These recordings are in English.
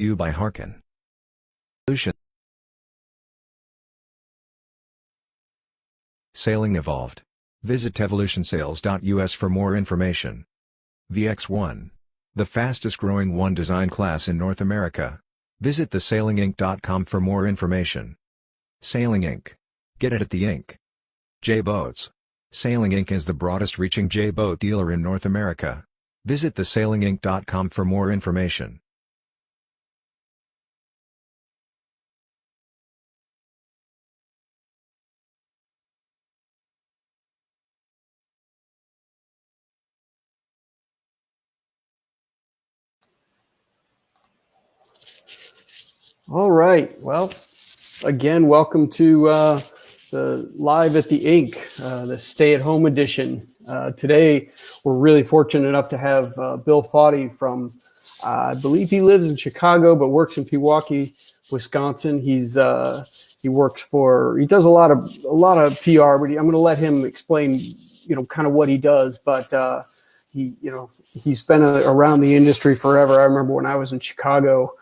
You by Harken. Solution. Sailing evolved. Visit evolutionsales.us for more information. VX1. The fastest growing one design class in North America. Visit thesailinginc.com for more information. Sailing Inc. Get it at the Inc. J-Boats. Sailing Inc. is the broadest reaching J-Boat dealer in North America. Visit thesailinginc.com for more information. All right. Well, again, welcome to the Live at the Ink, the stay-at-home edition. Today, we're really fortunate enough to have Bill Faude from, I believe he lives in Chicago, but works in Pewaukee, Wisconsin. He does a lot of PR, but I'm going to let him explain, kind of what he does. But he's been around the industry forever. I remember when I was in Chicago.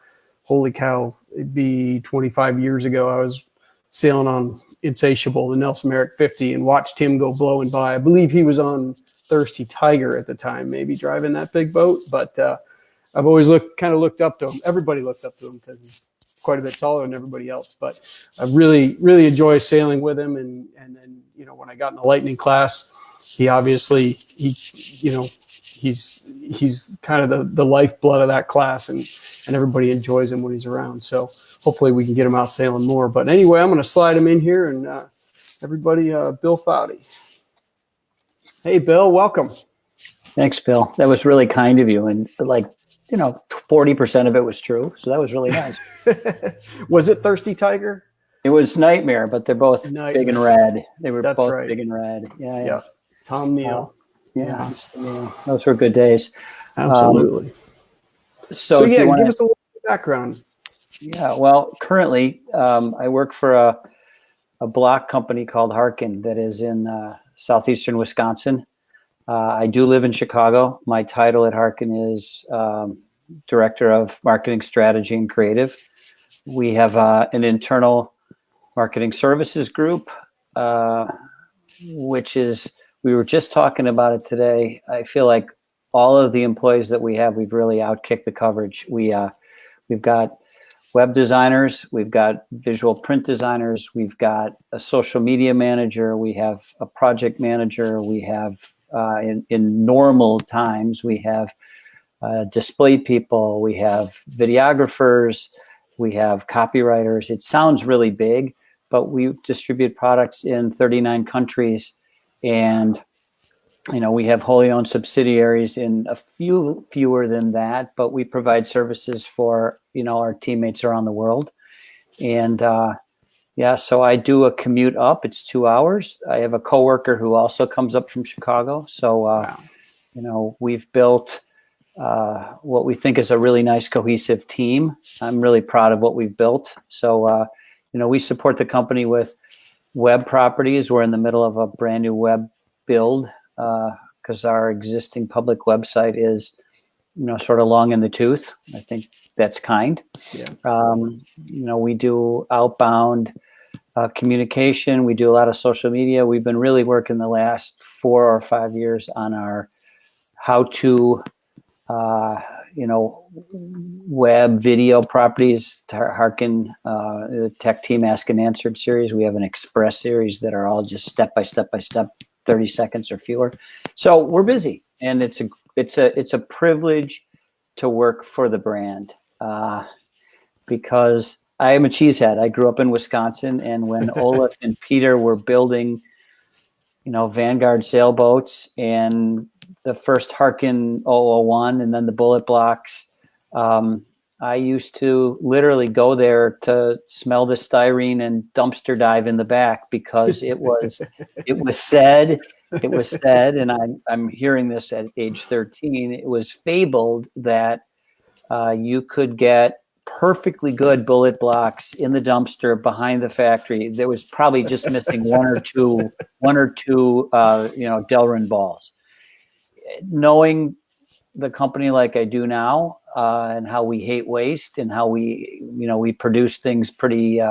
Holy cow, it'd be 25 years ago. I was sailing on Insatiable, the Nelson Merrick 50, and watched him go blowing by. I believe he was on Thirsty Tiger at the time, maybe driving that big boat. But I've always looked up to him. Everybody looked up to him because he's quite a bit taller than everybody else. But I really, really enjoy sailing with him. And then, when I got in the Lightning class, he's kind of the lifeblood of that class, and everybody enjoys him when he's around. So hopefully we can get him out sailing more. But anyway, I'm going to slide him in here, and everybody, Bill Faude. Hey, Bill, welcome. Thanks, Bill. That was really kind of you. And 40% of it was true. So that was really nice. Was it Thirsty Tiger? It was Nightmare, but they're both big and red. They were both right. Big and red. Yeah. Tom Neal. Yeah. Those were good days. Absolutely. So give us a little background. Yeah, well, currently I work for a block company called Harken that is in southeastern Wisconsin. I do live in Chicago. My title at Harken is Director of Marketing Strategy and Creative. We have an internal marketing services group, which is, we were just talking about it today. I feel like all of the employees that we have, we've really outkicked the coverage. We've got web designers, we've got visual print designers, we've got a social media manager, we have a project manager, we have in normal times, we have display people, we have videographers, we have copywriters. It sounds really big, but we distribute products in 39 countries. And, we have wholly owned subsidiaries in a few fewer than that, but we provide services for, our teammates around the world. And so I do a commute up. It's 2 hours. I have a coworker who also comes up from Chicago. So, Wow. We've built what we think is a really nice cohesive team. I'm really proud of what we've built. So, we support the company with web properties. We're in the middle of a brand new web build because our existing public website is, sort of long in the tooth. I think that's kind. Yeah. We do outbound communication. We do a lot of social media. We've been really working the last 4 or 5 years on our how to, web video properties. Harken, the tech team ask and answered series. We have an express series that are all just step by step, 30 seconds or fewer. So we're busy, and it's a privilege to work for the brand because I am a cheesehead. I grew up in Wisconsin, and when Olaf and Peter were building, Vanguard sailboats and the first Harken 001 and then the bullet blocks, I used to literally go there to smell the styrene and dumpster dive in the back because it was said, and I'm hearing this at age 13, it was fabled that you could get perfectly good bullet blocks in the dumpster behind the factory. There was probably just missing one or two Delrin balls. Knowing the company like I do now, and how we hate waste and how we produce things pretty,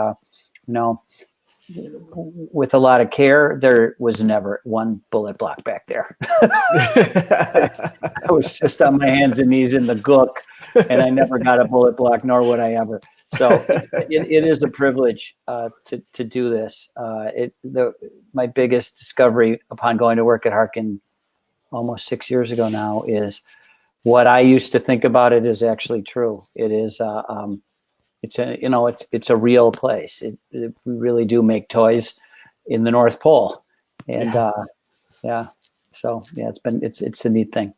with a lot of care, there was never one bullet block back there. I was just on my hands and knees in the gook, and I never got a bullet block, nor would I ever. So it is a privilege to do this. My biggest discovery upon going to work at Harken almost 6 years ago now is what I used to think about it is actually true. It is it's a real place. We really do make toys in the North Pole, and so it's a neat thing.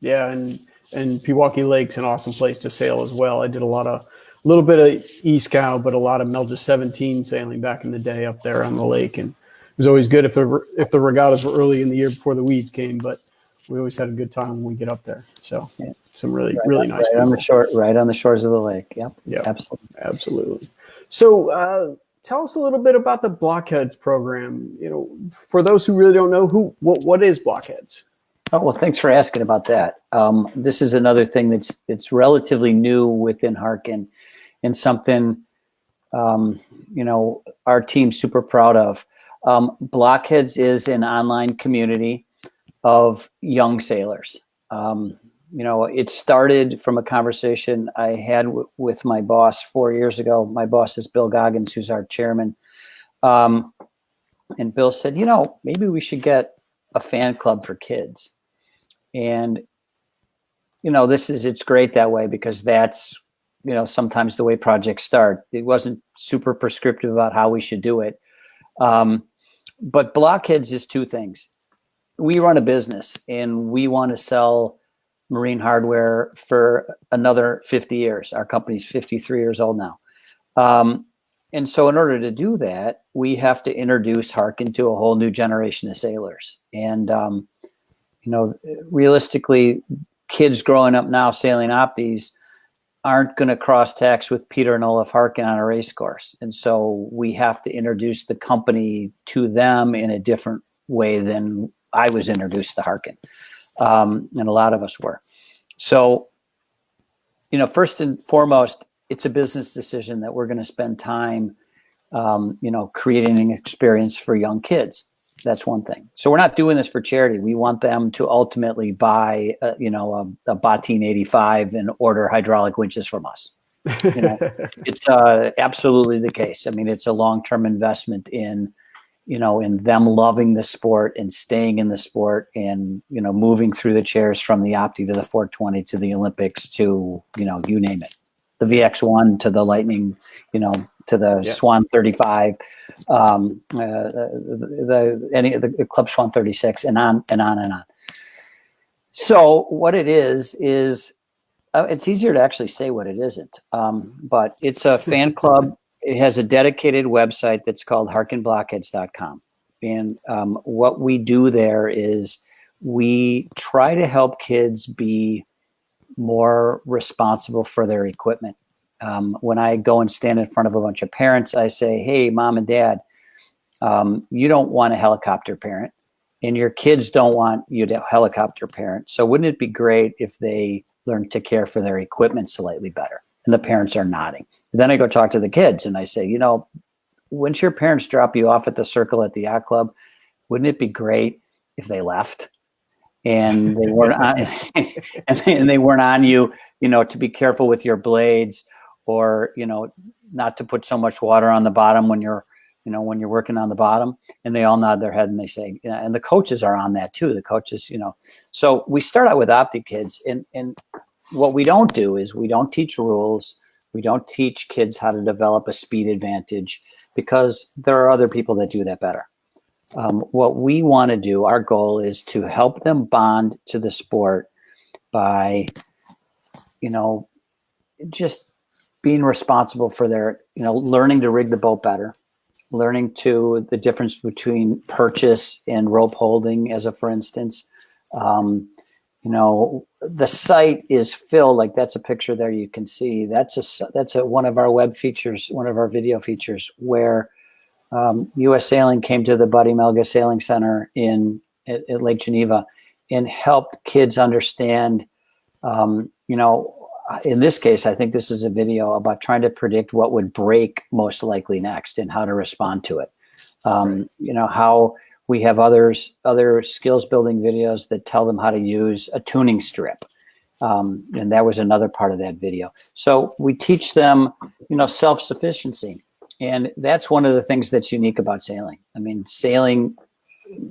Yeah, and Pewaukee Lake's an awesome place to sail as well. I did a little bit of e-scow, but a lot of Melja 17 sailing back in the day up there on the lake, and it was always good if the regattas were early in the year before the weeds came, but we always had a good time when we get up there. So some really nice right on the shore, right on the shores of the lake. Yep. Yeah, absolutely. So tell us a little bit about the Blockheads program. For those who really don't know, what is Blockheads? Oh, well, thanks for asking about that. This is another thing it's relatively new within Harken, and something our team's super proud of. Blockheads is an online community of young sailors. It started from a conversation I had with my boss 4 years ago. My boss is Bill Goggins, who's our chairman. And Bill said, maybe we should get a fan club for kids. And, it's great that way, because that's, sometimes the way projects start. It wasn't super prescriptive about how we should do it. But Blockheads is two things. We run a business, and we want to sell marine hardware for another 50 years. Our company's 53 years old now. And so in order to do that, we have to introduce Harken to a whole new generation of sailors. And, realistically, kids growing up now sailing opties aren't going to cross tax with Peter and Olaf Harken on a race course. And so we have to introduce the company to them in a different way than I was introduced to Harken. And a lot of us were. So, first and foremost, it's a business decision that we're going to spend time, creating an experience for young kids. That's one thing. So we're not doing this for charity. We want them to ultimately buy, a Bottine 85 and order hydraulic winches from us. It's absolutely the case. I mean, it's a long-term investment in them loving the sport and staying in the sport, and, moving through the chairs from the Opti to the 420 to the Olympics to, you name it, the VX1 to the Lightning, to the Swan 35, the Club Swan 36, and on and on and on. So what it is it's easier to actually say what it isn't. But it's a fan club. It has a dedicated website that's called harkenblockheads.com. And what we do there is we try to help kids be more responsible for their equipment. When I go and stand in front of a bunch of parents, I say, hey, mom and dad, you don't want a helicopter parent, and your kids don't want you to helicopter parent. So wouldn't it be great if they learned to care for their equipment slightly better? And the parents are nodding. Then I go talk to the kids and I say, once your parents drop you off at the Circle at the yacht club, wouldn't it be great if they left and they weren't on, and they weren't on you, to be careful with your blades, or, not to put so much water on the bottom when you're working on the bottom. And they all nod their head and they say, and the coaches are on that too. The coaches, so we start out with Opti kids, and what we don't do is we don't teach rules. We don't teach kids how to develop a speed advantage, because there are other people that do that better. What we want to do, our goal is to help them bond to the sport by, just being responsible for their, learning to rig the boat better, learning the difference between purchase and rope holding, for instance. The site is filled, like that's a picture there you can see. That's one of our web features, one of our video features, where U.S. Sailing came to the Buddy Melga Sailing Center at Lake Geneva and helped kids understand You know, in this case, I think this is a video about trying to predict what would break most likely next and how to respond to it. Right. You know, how we have other skills building videos that tell them how to use a tuning strip. And that was another part of that video. So we teach them, you know, self-sufficiency. And that's one of the things that's unique about sailing. I mean, sailing,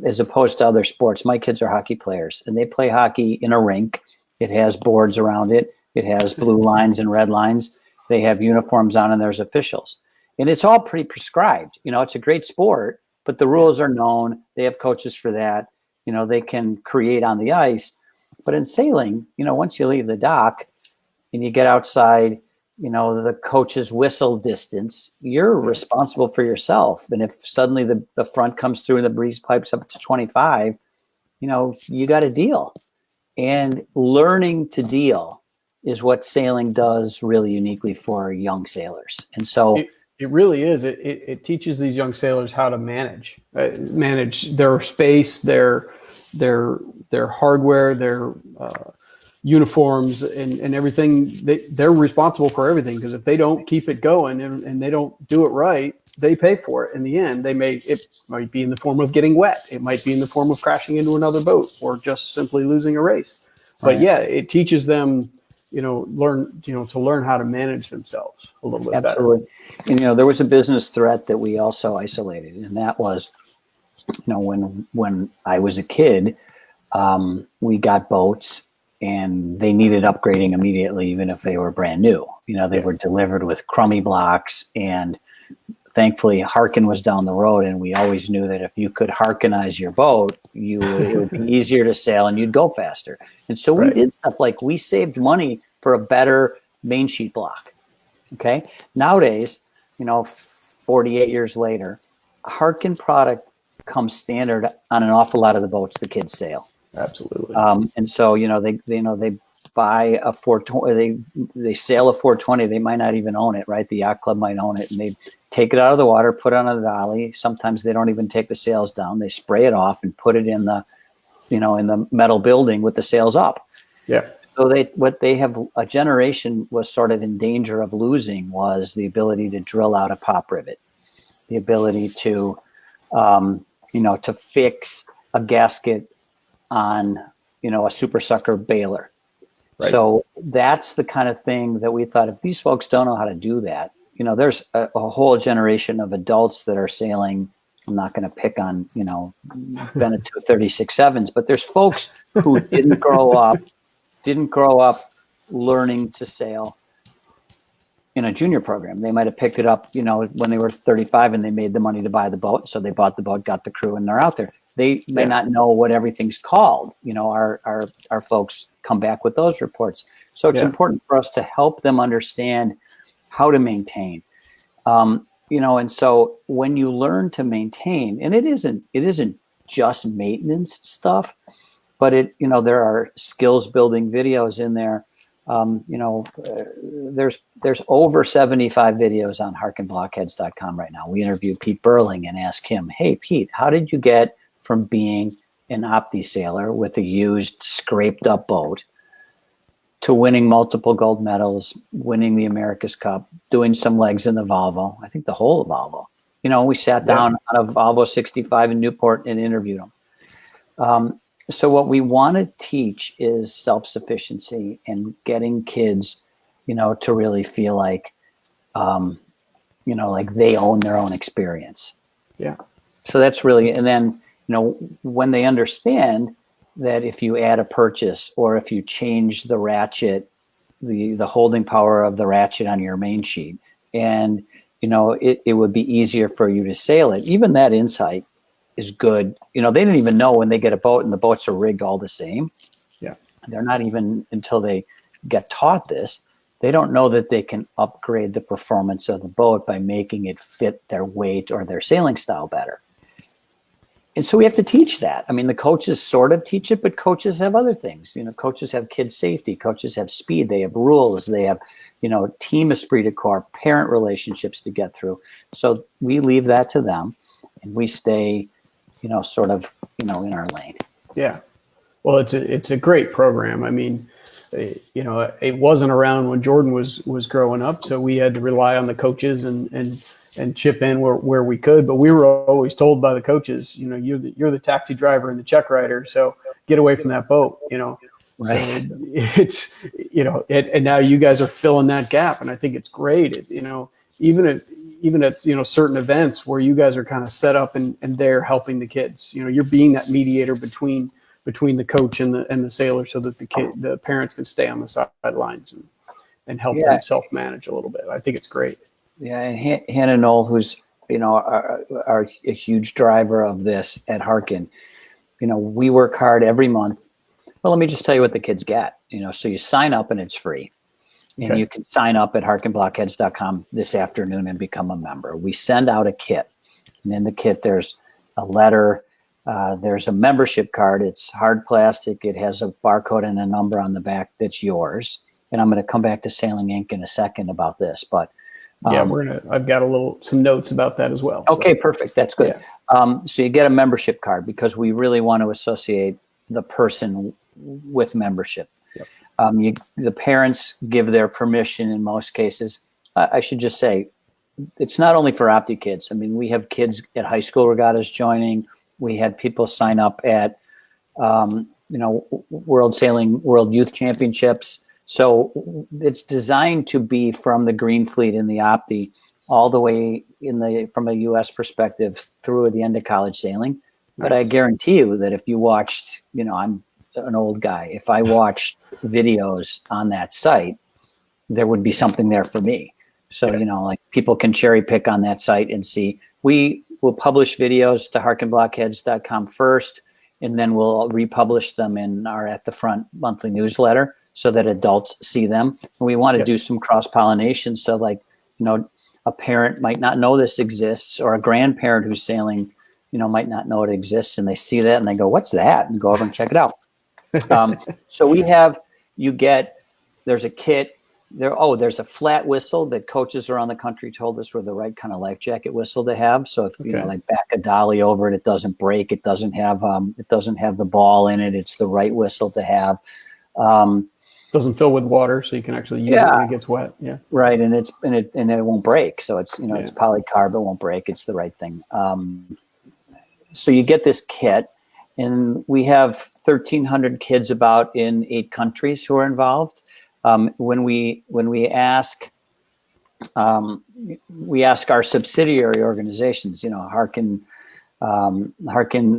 as opposed to other sports, my kids are hockey players and they play hockey in a rink. It has boards around it. It has blue lines and red lines. They have uniforms on and there's officials. And it's all pretty prescribed. You know, it's a great sport, but the rules are known. They have coaches for that. You know, they can create on the ice. But in sailing, you know, once you leave the dock and you get outside, you know, the coach's whistle distance, you're responsible for yourself. And if suddenly the front comes through and the breeze pipes up to 25, you know, you got to deal. And learning to deal is what sailing does really uniquely for young sailors. And so it really is. It teaches these young sailors how to manage their space, their hardware, their uniforms, and everything. They're responsible for everything, because if they don't keep it going and they don't do it right, they pay for it in the end. It might be in the form of getting wet. It might be in the form of crashing into another boat or just simply losing a race. But yeah, it teaches them, to learn how to manage themselves a little bit better. Absolutely. And, you know, there was a business threat that we also isolated, and that was, you know, when I was a kid, we got boats and they needed upgrading immediately, even if they were brand new. You know, they were delivered with crummy blocks, and thankfully Harken was down the road, and we always knew that if you could Harkenize your boat, it would be easier to sail and you'd go faster. And so we did stuff like we saved money for a better main sheet block. Okay. Nowadays, you know, 48 years later, Harken product comes standard on an awful lot of the boats the kids sail. Absolutely. And so, you know, they buy a 420, they sail a 420, they might not even own it, right? The yacht club might own it, and they take it out of the water, put it on a dolly. Sometimes they don't even take the sails down. They spray it off and put it in the, you know, in the metal building with the sails up. Yeah. So a generation was sort of in danger of losing was the ability to drill out a pop rivet, the ability to, to fix a gasket on, you know, a super sucker baler. Right. So that's the kind of thing that we thought, if these folks don't know how to do that, you know, there's a whole generation of adults that are sailing. I'm not going to pick on, you know, Beneteau 36.7s, but there's folks who didn't grow up learning to sail in a junior program. They might have picked it up, you know, when they were 35 and they made the money to buy the boat. So they bought the boat, got the crew, and they're out there. They may not know what everything's called. You know, our folks come back with those reports. So it's important for us to help them understand how to maintain. You know, and so when you learn to maintain, and it isn't just maintenance stuff, but there are skills building videos in there. There's over 75 videos on harkenblockheads.com right now. We interviewed Pete Burling and asked him, hey, Pete, how did you get from being an Opti sailor with a used, scraped up boat to winning multiple gold medals, winning the America's Cup, doing some legs in the Volvo, I think the whole Volvo. You know, we sat down on a Volvo 65 in Newport and interviewed him. So what we want to teach is self-sufficiency and getting kids, you know, to really feel like, like they own their own experience. Yeah. So that's really, and then, you know, when they understand that if you add a purchase or if you change the ratchet, the holding power of the ratchet on your main sheet, and, you know, it would be easier for you to sail it. Even that insight is good. You know, they didn't even know when they get a boat and the boats are rigged all the same. Yeah. They're not even, until they get taught this, they don't know that they can upgrade the performance of the boat by making it fit their weight or their sailing style better. And so we have to teach that. I mean, the coaches sort of teach it, but coaches have other things. You know, coaches have kid safety, coaches have speed, they have rules, they have, you know, team esprit de corps, parent relationships to get through. So we leave that to them, and we stay, you know, sort of, you know, in our lane. Yeah. Well, it's a great program. I mean, it wasn't around when Jordan was growing up, so we had to rely on the coaches and chip in where we could. But we were always told by the coaches, you're the taxi driver and the check writer, so get away from that boat. Right. So it's and now you guys are filling that gap, and I think it's great. Even at certain events where you guys are kind of set up and they're helping the kids. You're being that mediator between the coach and the sailor, so that the parents can stay on the sidelines and help them self-manage a little bit. I think it's great. Yeah, and Hannah Knoll, who's are a huge driver of this at Harken. We work hard every month. Well, let me just tell you what the kids get. So you sign up and it's free. And you can sign up at harkenblockheads.com this afternoon and become a member. We send out a kit. And in the kit, there's a letter. There's a membership card. It's hard plastic. It has a barcode and a number on the back that's yours. And I'm going to come back to Sailing Inc. in a second about this. But I've got some notes about that as well. Okay, perfect. That's good. Yeah. So you get a membership card because we really want to associate the person with membership. The parents give their permission in most cases. I should just say, it's not only for Opti kids. I mean, we have kids at high school regattas joining. We had people sign up at, World Youth Championships. So it's designed to be from the Green Fleet in the Opti all the way from a U.S. perspective through the end of college sailing. Nice. But I guarantee you that if you watched, I'm an old guy. If I watched videos on that site, there would be something there for me. So, like people can cherry pick on that site and see. We will publish videos to harkenblockheads.com first, and then we'll republish them in our At the Front monthly newsletter so that adults see them. And we want to do some cross-pollination. So a parent might not know this exists, or a grandparent who's sailing, might not know it exists, and they see that and they go, "What's that?" and go over and check it out. So there's a kit there. Oh, there's a flat whistle that coaches around the country told us were the right kind of life jacket whistle to have. So if like back a dolly over it, it doesn't break. It doesn't have the ball in it. It's the right whistle to have. Doesn't fill with water, so you can actually use it when it gets wet. Yeah, right. And it won't break. So it's it's polycarb. It won't break. It's the right thing. So you get this kit. And we have 1,300 kids about in 8 countries who are involved. When we ask our subsidiary organizations, Harken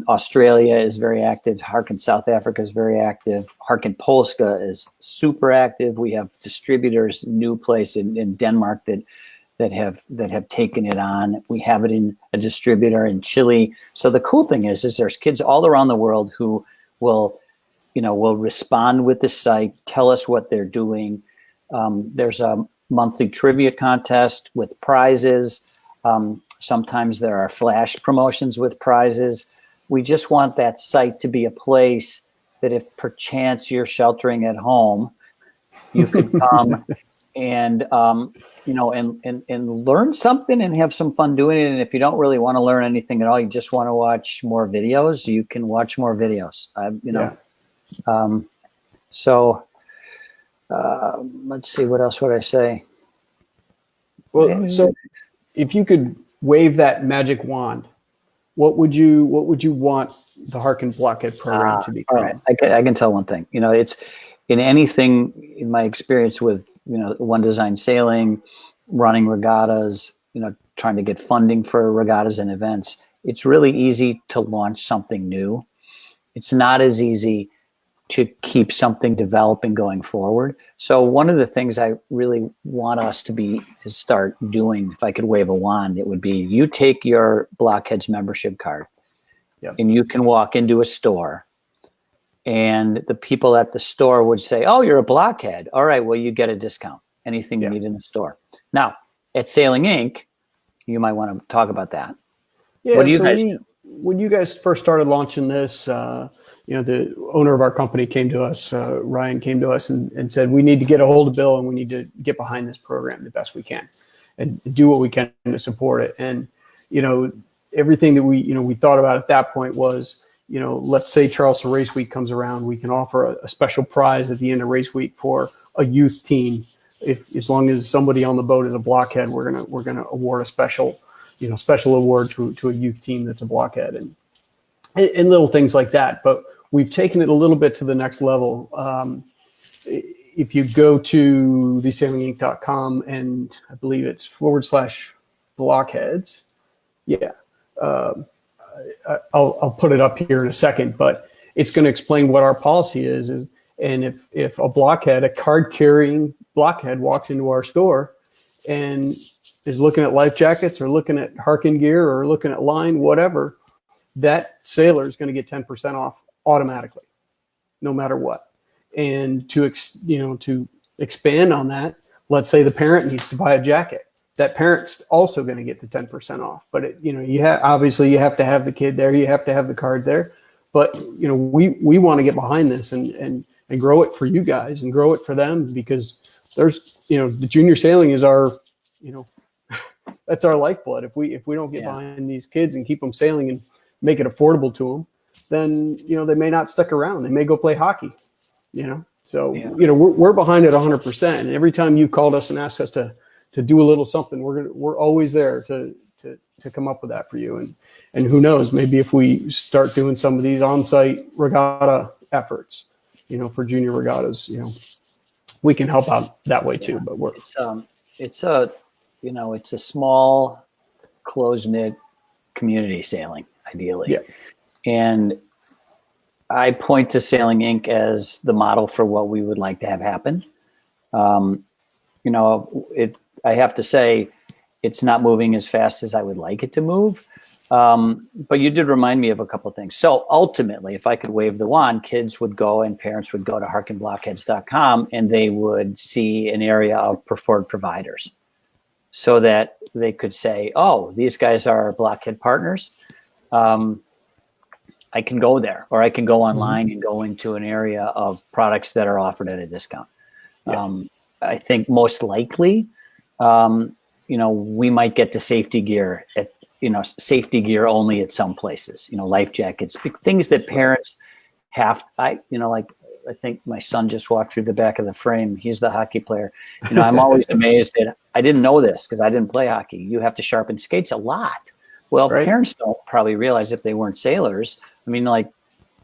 Australia is very active. Harken South Africa is very active. Harken Polska is super active. We have distributors, new place in Denmark that have taken it on. We have it in a distributor in Chile. So the cool thing is there's kids all around the world who will respond with the site, tell us what they're doing. There's a monthly trivia contest with prizes. Sometimes there are flash promotions with prizes. We just want that site to be a place that if perchance you're sheltering at home, you could come and learn something and have some fun doing it. And if you don't really want to learn anything at all, you just want to watch more videos, you can watch more videos. Let's see, what else would I say? Well, so if you could wave that magic wand, what would you want the Harken Blockhead program to become? All right. I can tell one thing. It's in anything in my experience with One Design Sailing, running regattas, trying to get funding for regattas and events. It's really easy to launch something new. It's not as easy to keep something developing going forward. So one of the things I really want us to start doing, if I could wave a wand, it would be you take your Blockheads membership card and you can walk into a store and the people at the store would say, "Oh, you're a Blockhead. All right, well, you get a discount. Anything you need in the store." Now, at Sailing Inc., you might want to talk about that. Yeah, what do you guys do? When you guys first started launching this, the owner of our company came to us, Ryan came to us and said, "We need to get a hold of Bill and we need to get behind this program the best we can and do what we can to support it." And, everything that we thought about at that point was, let's say Charleston Race Week comes around, we can offer a special prize at the end of race week for a youth team. As long as somebody on the boat is a blockhead, we're gonna award a special award to a youth team that's a blockhead, and little things like that. But we've taken it a little bit to the next level. If you go to thesailinginc.com, and I believe it's /blockheads. Yeah. I'll put it up here in a second, but it's going to explain what our policy is. And if a card carrying blockhead walks into our store and is looking at life jackets or looking at Harken gear or looking at line, whatever, that sailor is going to get 10% off automatically, no matter what. And to expand on that, let's say the parent needs to buy a jacket. That parent's also going to get the 10% off. But obviously you have to have the kid there, you have to have the card there. But we want to get behind this and grow it for you guys and grow it for them, because there's the junior sailing is our that's our lifeblood. If we don't get behind these kids and keep them sailing and make it affordable to them, then they may not stick around. They may go play hockey. So we're behind it 100%. And every time you called us and asked us to do a little something, we're always there to come up with that for you. And who knows, maybe if we start doing some of these on-site regatta efforts, for junior regattas, we can help out that way too. But it's a small, close-knit community sailing, ideally. Yeah. And I point to Sailing Inc. as the model for what we would like to have happen. I have to say, it's not moving as fast as I would like it to move. But you did remind me of a couple of things. So ultimately, if I could wave the wand, kids would go and parents would go to harkenblockheads.com and they would see an area of preferred providers so that they could say, oh, these guys are blockhead partners. I can go there, or I can go online and go into an area of products that are offered at a discount. Yeah. I think most likely, we might get to safety gear only at some places, life jackets, things that parents have. I think my son just walked through the back of the frame. He's the hockey player. I'm always amazed that I didn't know this because I didn't play hockey. You have to sharpen skates a lot. Well, right. Parents don't probably realize if they weren't sailors. I mean,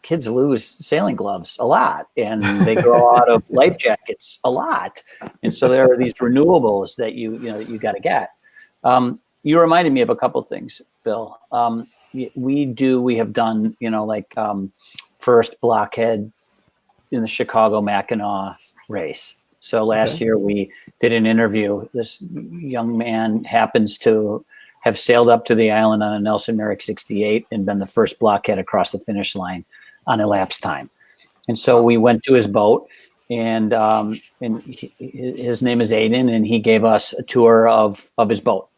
kids lose sailing gloves a lot, and they grow out of life jackets a lot. And so there are these renewables that you got to get. You reminded me of a couple of things, Bill. We have done, first blockhead in the Chicago Mackinac race. So last year we did an interview. This young man happens to have sailed up to the island on a Nelson Merrick 68 and been the first blockhead across the finish line on elapsed time. And so we went to his boat, and his name is Aiden, and he gave us a tour of his boat.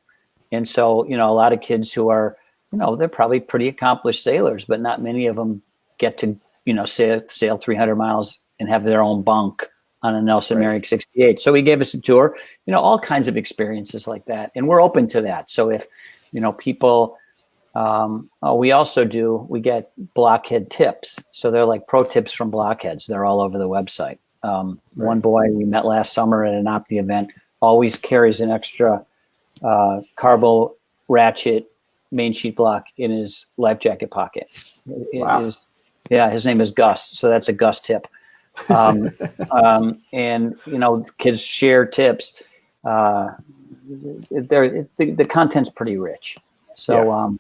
And so, a lot of kids who are, they're probably pretty accomplished sailors, but not many of them get to, sail 300 miles and have their own bunk on a Nelson Merrick 68. So he gave us a tour, all kinds of experiences like that. And we're open to that. So if, people, we get blockhead tips. So they're like pro tips from blockheads. They're all over the website. One boy we met last summer at an Opti event always carries an extra carbo ratchet main sheet block in his life jacket pocket. Wow. His name is Gus. So that's a Gus tip. And kids share tips. The content's pretty rich. So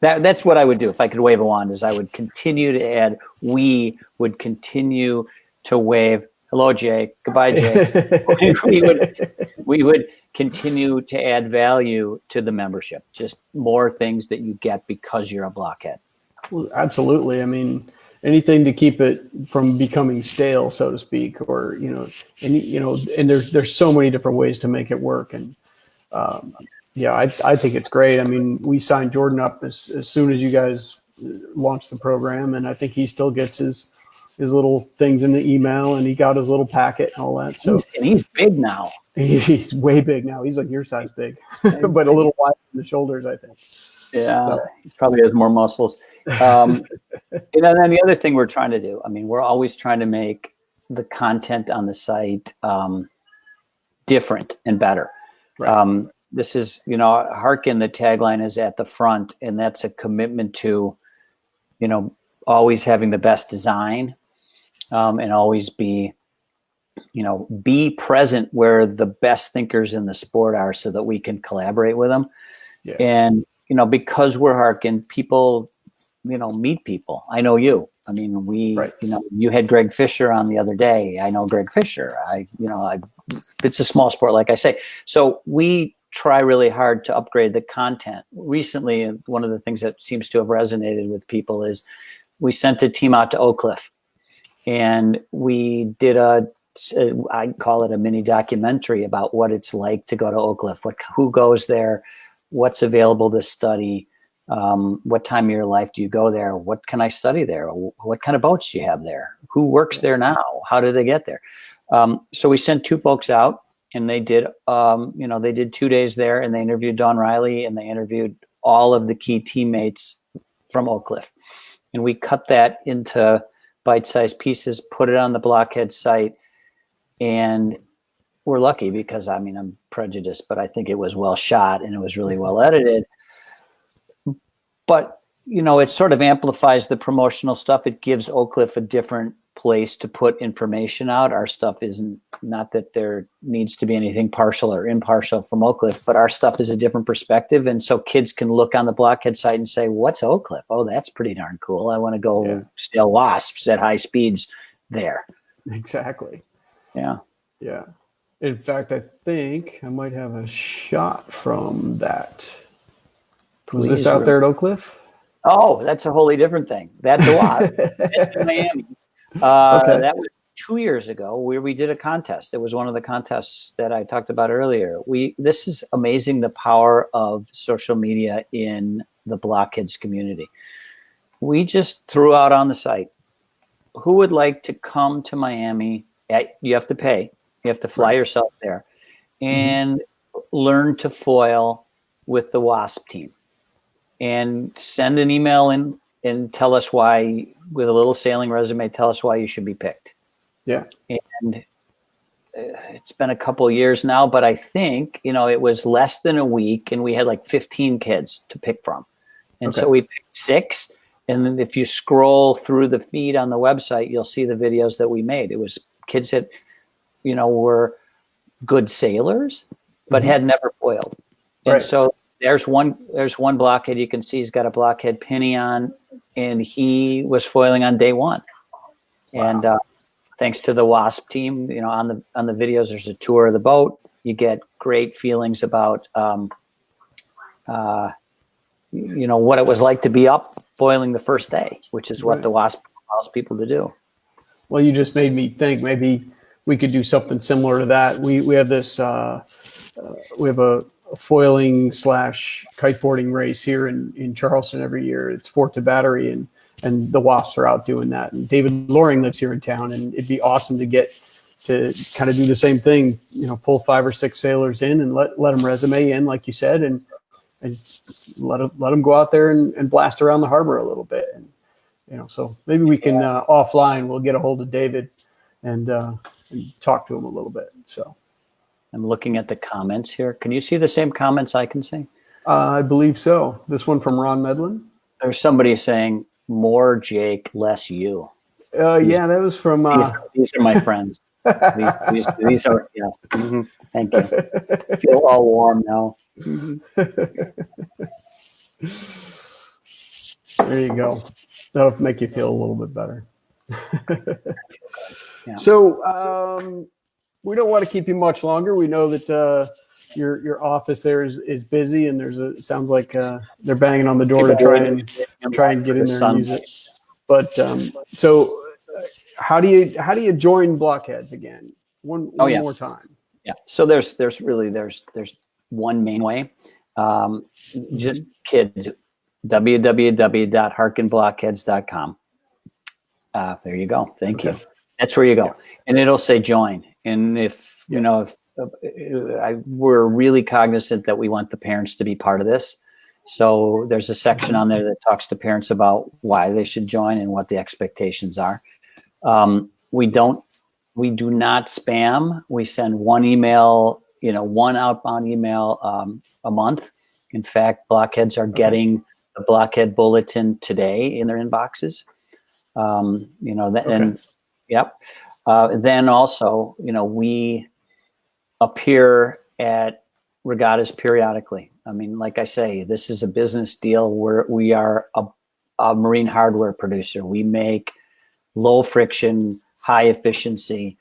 that's what I would do if I could wave a wand. Is I would continue to add. We would continue to wave. Hello, Jay. Goodbye, Jay. we would continue to add value to the membership. Just more things that you get because you're a blockhead. Well, absolutely. I mean, anything to keep it from becoming stale, so to speak, or and there's so many different ways to make it work. And I think it's great. I mean, we signed Jordan up as soon as you guys launched the program, and I think he still gets his little things in the email, and he got his little packet and all that. So he's big now. He's way big now. He's like your size big, but a little wide in the shoulders, I think. Yeah, So, he probably has more muscles. And then the other thing we're trying to do, I mean, we're always trying to make the content on the site different and better. right. This is, Harken, the tagline is at the front, and that's a commitment to, always having the best design, and always be present where the best thinkers in the sport are so that we can collaborate with them. Yeah. And, because we're Harken, people, meet people. I know you. I mean, Right. you had Greg Fisher on the other day. I know Greg Fisher. It's a small sport, like I say. So we try really hard to upgrade the content. Recently, one of the things that seems to have resonated with people is we sent a team out to Oak Cliff, and we did I call it a mini documentary about what it's like to go to Oak Cliff, who goes there, what's available to study, what time of your life do you go there, what can I study there, what kind of boats do you have there, who works there now, how do they get there. So we sent two folks out, and they did, they did 2 days there, and they interviewed Don Riley, and they interviewed all of the key teammates from Oak Cliff. And we cut that into bite-sized pieces, put it on the Blockhead site, and we're lucky because, I'm prejudiced, but I think it was well shot and it was really well edited. But, it sort of amplifies the promotional stuff. It gives Oak Cliff a different place to put information out. Our stuff isn't, not that there needs to be anything partial or impartial from Oak Cliff, but our stuff is a different perspective. And so kids can look on the Blockhead site and say, what's Oak Cliff? Oh, that's pretty darn cool. I want to go sail wasps at high speeds there. Exactly. Yeah. Yeah. In fact, I think I might have a shot from that. Was this out there at Oak Cliff? Oh, that's a wholly different thing. That's a lot. That's in Miami. Okay. That was 2 years ago where we did a contest. It was one of the contests that I talked about earlier. This is amazing, the power of social media in the Blockheads community. We just threw out on the site, who would like to come to Miami? You have to pay. You have to fly yourself there and learn to foil with the WASP team, and send an email in and tell us why, with a little sailing resume, tell us why you should be picked. Yeah. And it's been a couple of years now, but I think, it was less than a week, and we had like 15 kids to pick from. And so we picked 6. And then if you scroll through the feed on the website, you'll see the videos that we made. It was kids that, were good sailors, but had never foiled. And so there's one Blockhead you can see. He's got a Blockhead penny on, and he was foiling on day 1. Wow. And thanks to the WASP team, on the videos, there's a tour of the boat. You get great feelings about, what it was like to be up foiling the first day, which is what the WASP allows people to do. Well, you just made me think maybe we could do something similar to that. We have this, we have a foiling / kiteboarding race here in Charleston every year. It's 4th to Battery, and the WASPs are out doing that. And David Loring lives here in town, and it'd be awesome to get to kind of do the same thing, pull 5 or 6 sailors in and let them resume in, like you said, and let them go out there and blast around the harbor a little bit. And, so maybe we can offline, we'll get a hold of David and talk to him a little bit. So I'm looking at the comments here. Can you see the same comments I can see? I believe so. This one from Ron Medlin. There's somebody saying, more Jake, less you. Yeah, that was from... These are my friends. these are, yeah. Mm-hmm. Thank you. I feel all warm now. There you go. That'll make you feel a little bit better. Yeah. So we don't want to keep you much longer. We know that your office there is busy, and it sounds like they're banging on the door to try and get in there and use it. But so how do you join Blockheads again? One more time. Yeah. So there's one main way. Just kids, www.harkenblockheads.com. There you go. Thank you. That's where you go. And it'll say join. And if we're really cognizant that we want the parents to be part of this. So there's a section on there that talks to parents about why they should join and what the expectations are. We do not spam. We send one email, one outbound email a month. In fact, blockheads are getting the blockhead bulletin today in their inboxes. And yep. Then also, we appear at regattas periodically. I mean, like I say, this is a business deal where we are a marine hardware producer. We make low friction, high efficiency,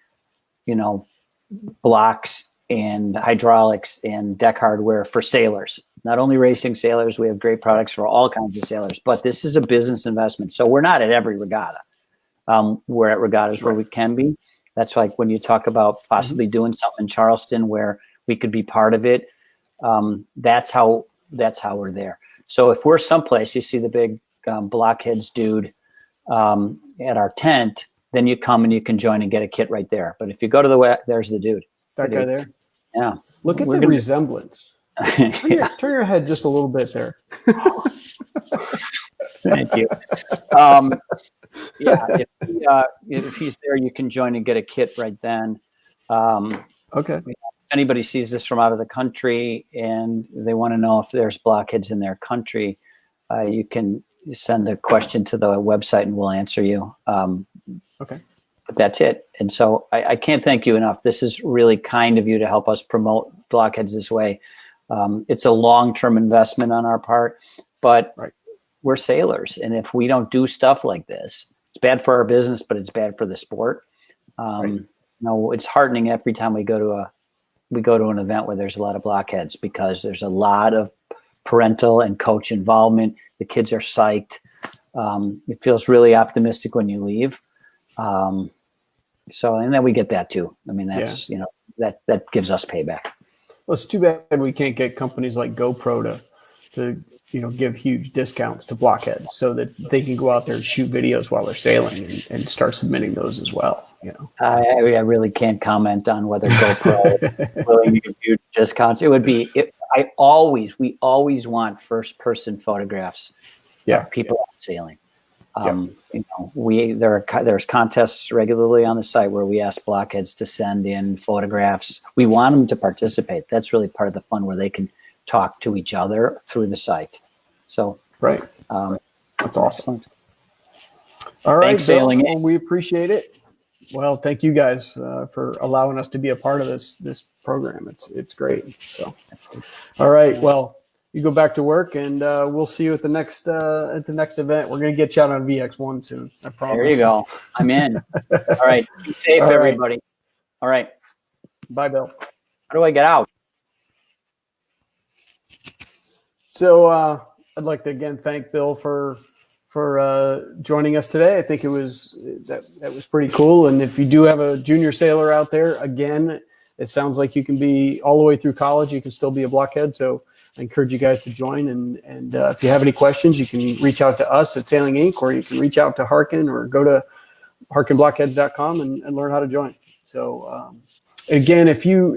blocks and hydraulics and deck hardware for sailors. Not only racing sailors, we have great products for all kinds of sailors, but this is a business investment. So we're not at every regatta. We're at regattas where we can be. That's like when you talk about possibly doing something in Charleston where we could be part of it. That's how we're there. So if we're someplace, you see the big blockheads dude at our tent, then you come and you can join and get a kit right there. But if you go to the web, there's the dude. That guy there? Yeah. Look at the resemblance. Turn your head just a little bit there. Thank you. If he's there, you can join and get a kit right then. Okay. If anybody sees this from out of the country and they want to know if there's blockheads in their country, you can send a question to the website and we'll answer you. Okay. But that's it. And so I can't thank you enough. This is really kind of you to help us promote blockheads this way. It's a long-term investment on our part, but we're sailors. And if we don't do stuff like this, it's bad for our business, but it's bad for the sport. It's heartening every time we go to an event where there's a lot of blockheads because there's a lot of parental and coach involvement. The kids are psyched. It feels really optimistic when you leave. And then we get that too. I mean, that's, that gives us payback. Well, it's too bad we can't get companies like GoPro to give huge discounts to blockheads so that they can go out there and shoot videos while they're sailing and start submitting those as well. I really can't comment on whether GoPro willing to give huge discounts. It would be, we always want first person photographs of people sailing. There's contests regularly on the site where we ask blockheads to send in photographs. We want them to participate. That's really part of the fun where they can talk to each other through the site. So, that's awesome. Excellent. All right, thanks, Sailing. Well, we appreciate it. Well, thank you guys for allowing us to be a part of this program. It's great. So, all right. Well, you go back to work, and we'll see you at the next event. We're going to get you out on VX1 soon. I promise. There you go. I'm in. All right. Be safe, everybody. All right. Bye, Bill. How do I get out? So I'd like to again thank Bill for joining us today. I think that was pretty cool. And if you do have a junior sailor out there, again, it sounds like you can be all the way through college. You can still be a blockhead. So I encourage you guys to join. And if you have any questions, you can reach out to us at Sailing Inc. or you can reach out to Harken or go to harkenblockheads.com and learn how to join. So again, if you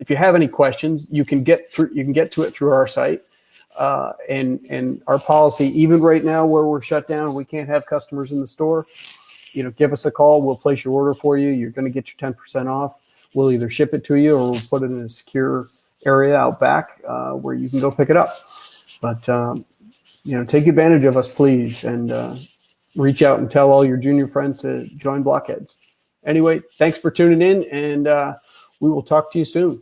have any questions, you can get to it through our site. And our policy, even right now where we're shut down, we can't have customers in the store. Give us a call. We'll place your order for you. You're going to get your 10% off. We'll either ship it to you or we'll put it in a secure area out back where you can go pick it up. But take advantage of us, please, and reach out and tell all your junior friends to join Blockheads. Anyway, thanks for tuning in, and we will talk to you soon.